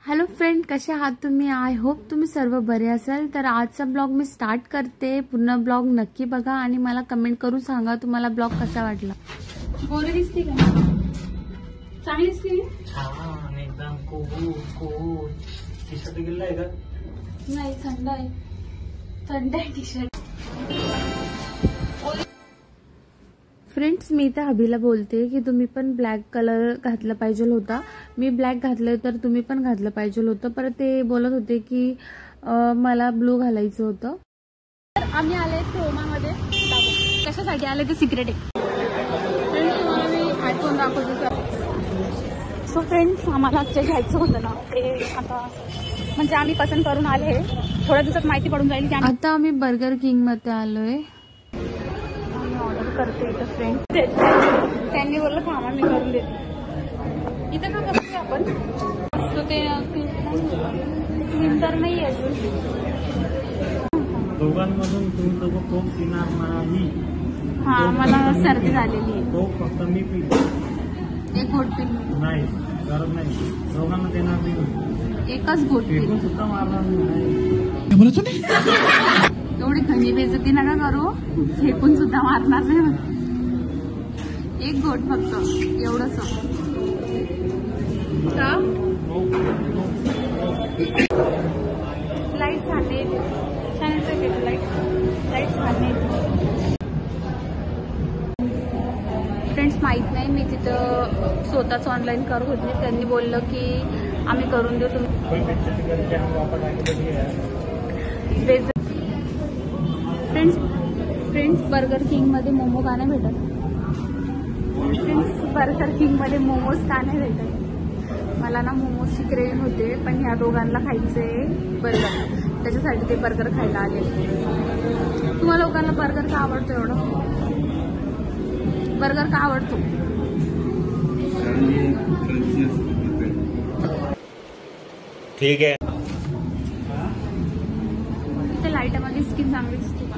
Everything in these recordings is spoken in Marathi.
हॅलो फ्रेंड, कसे आहात तुम्ही? आय होप तुम्ही सर्व बरे असाल. तर आजचा ब्लॉग मी स्टार्ट करते. पूर्ण ब्लॉग नक्की बघा आणि मला कमेंट करून सांगा तुम्हाला ब्लॉग कसा वाटला. गोरी दिसते का? चांगली दिसते छान एकदम खूप टी शर्ट गेलाय का? नाही, थंड आहे. थंड आहे टी शर्ट. फ्रेंड्स, मी त्या हबीला बोलते की तुम्ही पण ब्लॅक कलर घातला पाहिजे होता. मी ब्लॅक घातलं तर तुम्ही पण घातलं पाहिजे होतं. परत ते बोलत होते की मला ब्लू घालायचं होतं. आम्ही आले क्रोमामध्ये. कशासाठी आले ते सिक्रेट आहे. फ्रेंड्स, तुम्हाला मी आयफोन दाखवते. सो फ्रेंड्स, आम्हाला आजच्या घ्यायचं होतं ना, ते आता म्हणजे आम्ही पसंत करून आले. थोड्या दिवसात माहिती पडून जाईल की आता आम्ही बर्गर किंग मध्ये आलोय. ऑर्डर करते इथं. फ्रेंड त्यांनी बोललं थांबा मी करून देते. इथं का करतोय आपण? तो ते नंतर नाही अजून. दोघांमधून तुम्ही दोघं कोक पिणार नाही. हा, मला सर्दी झालेली आहे. कोक फक्त मी पितो. एक घोट पिली नाही, गरज नाही. दोघांना देणार नाही. एकच घोट पिली. फेकून सुद्धा मारणार नाही. एवढी घणी बेइज्जती नका करू. फेकून सुद्धा मारणार नाही. एक घोट फक्त, एवढंच. का लाईट छान येते. छान येते लाईट छान येते. फ्रेंड्स, माहित नाही, मी तिथं स्वतःच ऑनलाईन करत होते. त्यांनी बोललं की आम्ही करून देऊ. तुम्ही फ्रेंड्स बर्गर किंग मध्ये मोमो का नाही भेटत? फ्रेंड्स, बर्गर किंग मध्ये मोमोज का नाही भेटत? मला ना मोमोजची क्रेविंग होते, पण ह्या दोघांना खायचंय बर्गर. त्याच्यासाठी ते बर्गर खायला आले. तुम्हाला लोकांना बर्गर का आवडतो? एवढं बर्गर का आवडतो? ठीक आहे. इथे लाईटामध्ये स्किन चांगली दिसते का?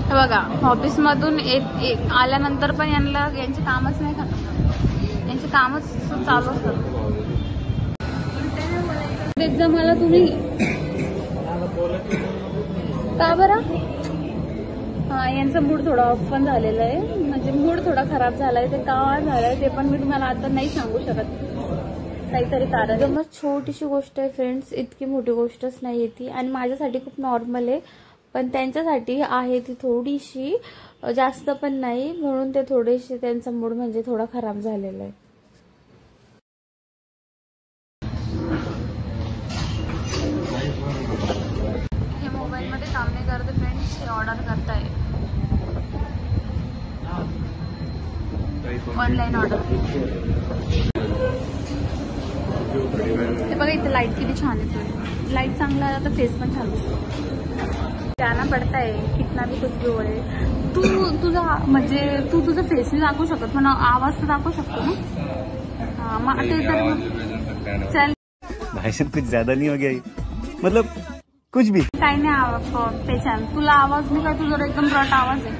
बघा, ऑफिस मधून आल्यानंतर पण यांचे कामच नाही खतम. यांचे कामच चालू असतात. एकदा मला तुम्ही का बरं? हा, यांचा मूड थोडा ऑफ पण झालेला आहे. म्हणजे मूड थोडा खराब झालाय. ते का झालंय ते पण मी तुम्हाला आता नाही सांगू शकत. काहीतरी कारण. एकदम छोटीशी गोष्ट आहे फ्रेंड्स, इतकी मोठी गोष्टच नाही ती. आणि माझ्यासाठी खूप नॉर्मल आहे, पण त्यांच्यासाठी आहे ती थोडीशी जास्त पण नाही. म्हणून ते थोडेसे त्यांचा मूड म्हणजे थोडा खराब झालेला आहे. हे मोबाईल मध्ये काम नाही करते फ्रेंड्स. हे ऑर्डर करताय ऑनलाईन ऑर्डर. हे बघा, इथे लाईट किती छान येते. लाईट चांगला आहे तर फेस पण छान दिसतो. जाना पडता है कितना भी कुछ भी होय. तू तुझा फेस नाही दाखवू शकत, पण आवाज तर दाखवू शकतो ना. मग ते तर चल. भाई साहब, कुछ ज्यादा नहीं हो गया? मतलब कुछ भी काही नाही पेशान. तुला आवाज नाही काय? तुझा एकदम रट आवाज आहे.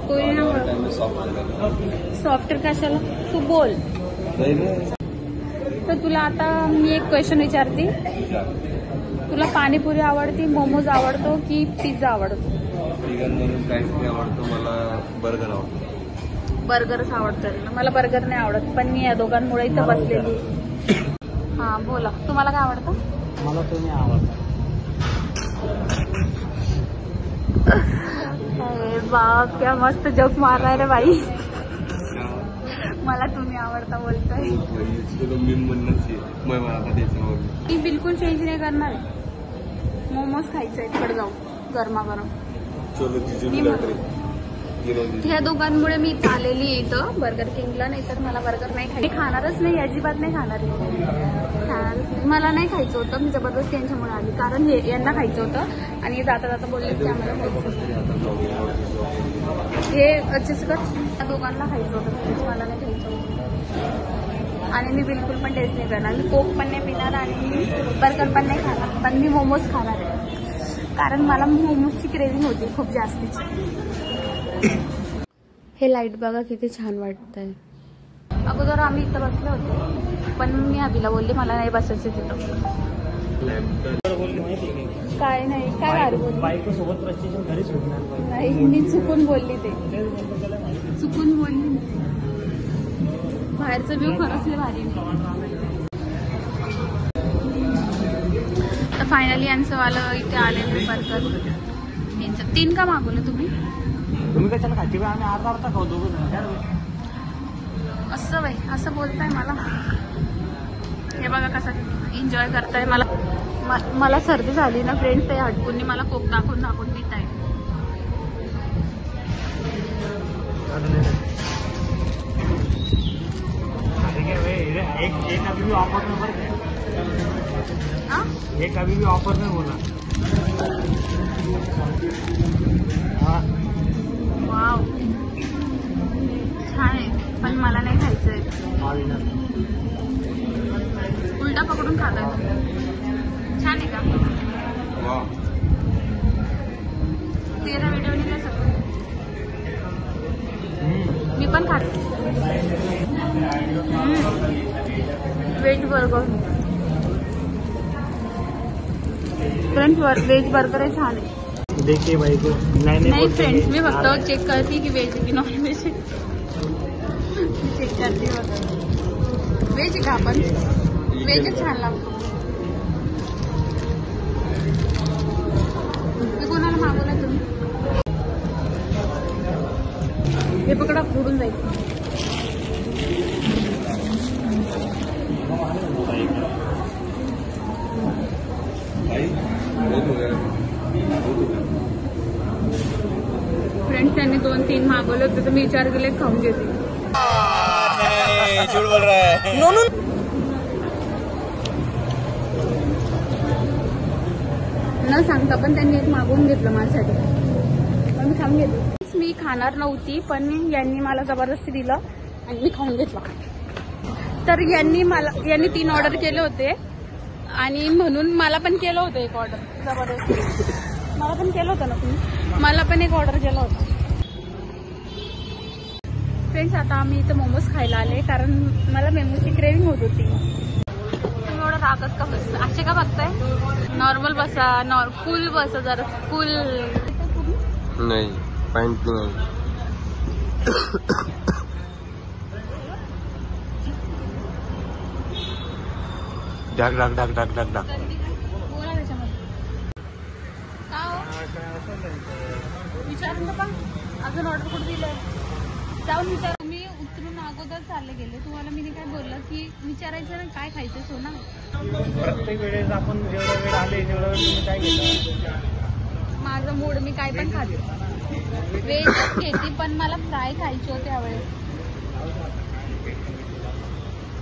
कोई नाही सॉफ्टवेअर कशाला? तू बोल. तर तुला आता मी एक क्वेश्चन विचारते. तुला पाणीपुरी आवडती, मोमोज आवडतो की पिझ्झा आवडतो? काहीच आवडतो. मला बर्गर आवडतो. बर्गरच आवडतं. मला बर्गर नाही आवडत, पण मी या दोघांमुळे इथं बसलेली. हा, बोला, तुम्हाला काय आवडतं? मला तुम्ही आवडता. बाप, क्या मस्त जोक मार रहा है रे भाई. मला तुम्ही आवडता बोलतोय. मी बिलकुल चेंज नाही करणार आहे. मोमोज खायचंय तिकडे जाऊ गरमागरम. ह्या दोघांमुळे मी इथं आलेली आहे, इथं बर्गर किंगला. नाही तर मला बर्गर नाही खायचं. मी खाणारच नाही, अजिबात नाही खाणारच नाही. मला नाही खायचं होतं. मी जबरदस्ती यांच्यामुळे आली, कारण यांना खायचं होतं आणि जाता जाता बोलले की आम्हाला खायचं होतं. हे त्या दोघांना खायचं होतं, मला नाही खायचं होतं. आणि मी बिलकुल पण टेस्ट नाही करणार. मी कोक पण नाही पिणार आणि बर्गर पण नाही खाणार, पण मी मोमोज खाणार आहे. कारण मला मोमोजची क्रेविंग होती खूप जास्तीची. हे लाईट बघा किती छान वाटतंय. अगोदर आम्ही इथं बसले होते, पण मी अभिला बोलले मला नाही बसायचं तिथं. काय नाही, काय गाडी बोलली बायको सोबत प्रस्टेशन घरी सुटणार नाही, मी चुकून बोलली ते, चुकून बोलली. बाहेरचं व्ह्यू खरंच लय भारी. तर फायनली यांचं वालं इथे आलेलं बर्गर. 3 का मागवलं तुम्ही? तुम्ही कशाला खाती? आम्ही अर्धा खाऊ दोघं. असं बाई असं बोलताय मला. हे बघा कसं एन्जॉय करताय. मला सर्दी झाली ना फ्रेंड्स, ते हटकून मला कोक दाखवून दाखवून पित आहे. एक अभी भी ऑफर में बरं एक अभी भी ऑफर में बोला. वाव छान आहे, पण मला नाही खायचंय. उलटा पकडून खाताय. छान आहे का? तेरा व्हिडिओ निघा सगळं. मी पण खाते. Veg burger. Friends veg burger आहे, छान आहे. देखिए भाई को नाही फ्रेंड्स, मी फक्त चेक करते की व्हेज की नॉन व्हेज. चेक करते बघा. व्हेज का आपण व्हेजच छान लागतो. मी कोणाला मागवला तुम्ही? हे पकडा, फोडून जाईल. फ्रेंड्स त्यांनी 2-3 मागवले होते, तर मी विचार केले खाऊन घेते. झूठ बोल रहा है. न सांगता पण त्यांनी एक मागवून घेतलं माझ्यासाठी, पण मी खाऊन घेतलं. मी खाणार नव्हती, पण यांनी मला जबरदस्ती दिलं आणि मी खाऊन घेतला. तर यांनी 3 ऑर्डर केले होते आणि म्हणून मला पण केलं होतं एक ऑर्डर जबरदस्ती. मला पण केलं होतं ना तुम्ही? मला पण एक ऑर्डर केलं होतं. फ्रेंड्स आता आम्ही इथं मोमोज खायला आले, कारण मला मेमोची क्रेविंग होत होती. तुम्ही एवढं रागत का बस असे का बघताय? नॉर्मल बसा, फुल बसा जरा, फुल. नाही पॅन्ट नाही. डाग डाग डाग डाग डाग डाग. बोला त्याच्यामध्ये का हो? विचारून पण अजून ऑर्डर कुठे दिलंय? जाऊन विचार. तुम्ही उतरून अगोदर चालले गेले, तुम्हाला मी काय बोललं की विचारायचं ना काय खायचं सोना. प्रत्येक वेळेस आपण जेवढा वेळ आले तेवढा वेळ तुम्ही काय घेता? माझं मूड, मी काय पण खाते. व्हेजच घेते, पण मला फ्राय खायचे होते यावेळेस.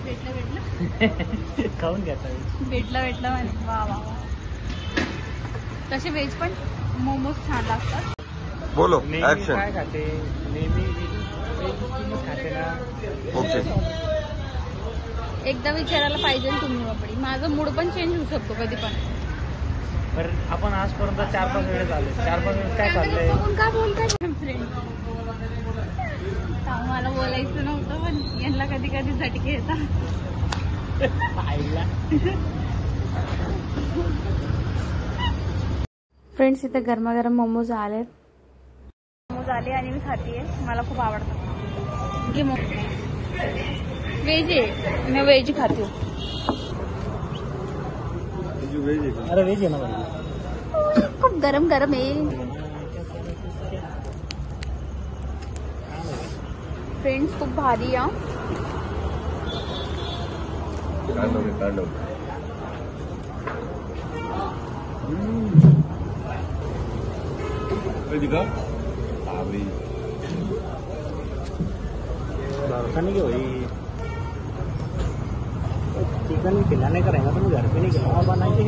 भेटलं खाऊन घ्यायचा. भेटलं म्हणे. वा वा वा. तसे व्हेज पण मोमोज छान लागतात. बोलो नेहमी ऍक्शन. काय खाते? नेहमी खाते ना. ओके. एकदा विचारायला पाहिजे तुम्ही बापडी. माझं मूड पण चेंज होऊ शकतो कधी पण. तर आपण आजपर्यंत 4-5 वेळेस आले. 4-5 वेळेस काय खाल्लंय? बघून काय बोलताय फ्रेंड? मला बोलायचं नव्हतं, पण यांना कधी कधी झटके येतात. आईला फ्रेंड्स इथे गरमागरम मोमोज आले. मोमोज आले आणि मी खातीये. मला खूप आवडतं. घे मोमोज. व्हेज आहे, मी व्हेज खाते. अरे व्हेज आहे ना भाई. खूप गरम गरम आहे. फ्रेंड्स खूप भारी आहे. भरोसा नहीं कि वही चिकन भी खिलाने का रहेगा तो मैं घर पे नहीं खिलाऊंगा, बना के.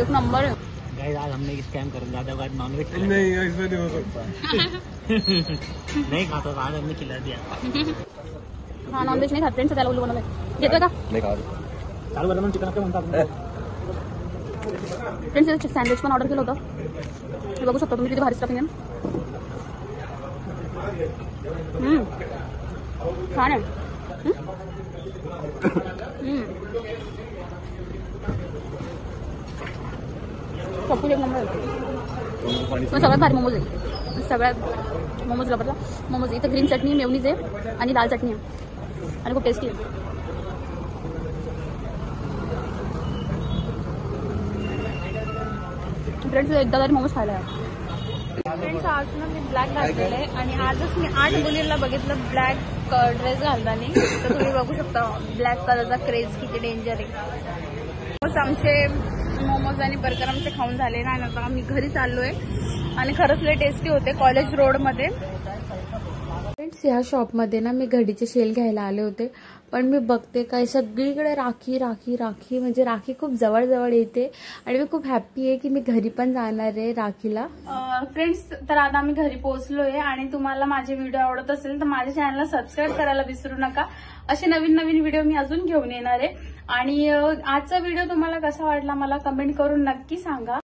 एक नंबर है. गाइस आज हमने स्कैम कर दिया. आज नॉनवेज नहीं ऐसा नहीं हो सकता. नहीं खाता, आज हमने खिला दिया. हा नॉनव्हेज नाही खात फ्रेंड्स, त्याला उल्लू बनवलंय. घेतोय का नाही का चालू झालं म्हणून चिकन काय म्हणतात फ्रेंड्स? सँडविच पण ऑर्डर केलं होतं, हे बघू शकता तुम्ही किती भारी स्टफिंग आहे. छान आहे. पप्पू एक नंबर आहे. सगळ्यात भारी मोमोज आहे, सगळ्यात मोमोज लवकरला मोमोज. इथं ग्रीन चटणी, मेवनीज आहे आणि लाल चटणी आहे आणि खूप टेस्टी आहे. फ्रेंड्स एकदा तरी मोमोज खायला आहे. फ्रेंड्स आज ना मी ब्लॅक घातलेलं आहे आणि आजच मी 8 मुलींना बघितलं ब्लॅक ड्रेस घालताना. तर तुम्ही बघू शकता ब्लॅक कलरचा क्रेज किती डेंजर आहे. आमचे मोमोज आणि बर्गर आमचे खाऊन झाले ना, आता आम्ही घरी चाललोय आणि खरंच लय टेस्टी होते कॉलेज रोडमध्ये. फ्रेंड्स ह्या शॉपमध्ये ना मी घडीचे शेल घ्यायला आले होते, पण मी बघते काय सगळीकडे राखी राखी राखी, म्हणजे राखी खूप जवळ येते आणि मी खूप हॅप्पी आहे की मी घरी पण जाणार आहे राखीला. फ्रेंड्स तर आता आम्ही घरी पोहोचलोय आणि तुम्हाला माझे व्हिडिओ आवडत असेल तर माझ्या चॅनलला सबस्क्राईब करायला विसरू नका. असे नवीन नवीन व्हिडिओ मी अजून घेऊन येणार आहे. आणि आजचा व्हिडिओ तुम्हाला कसा वाटला मला कमेंट करून नक्की सांगा.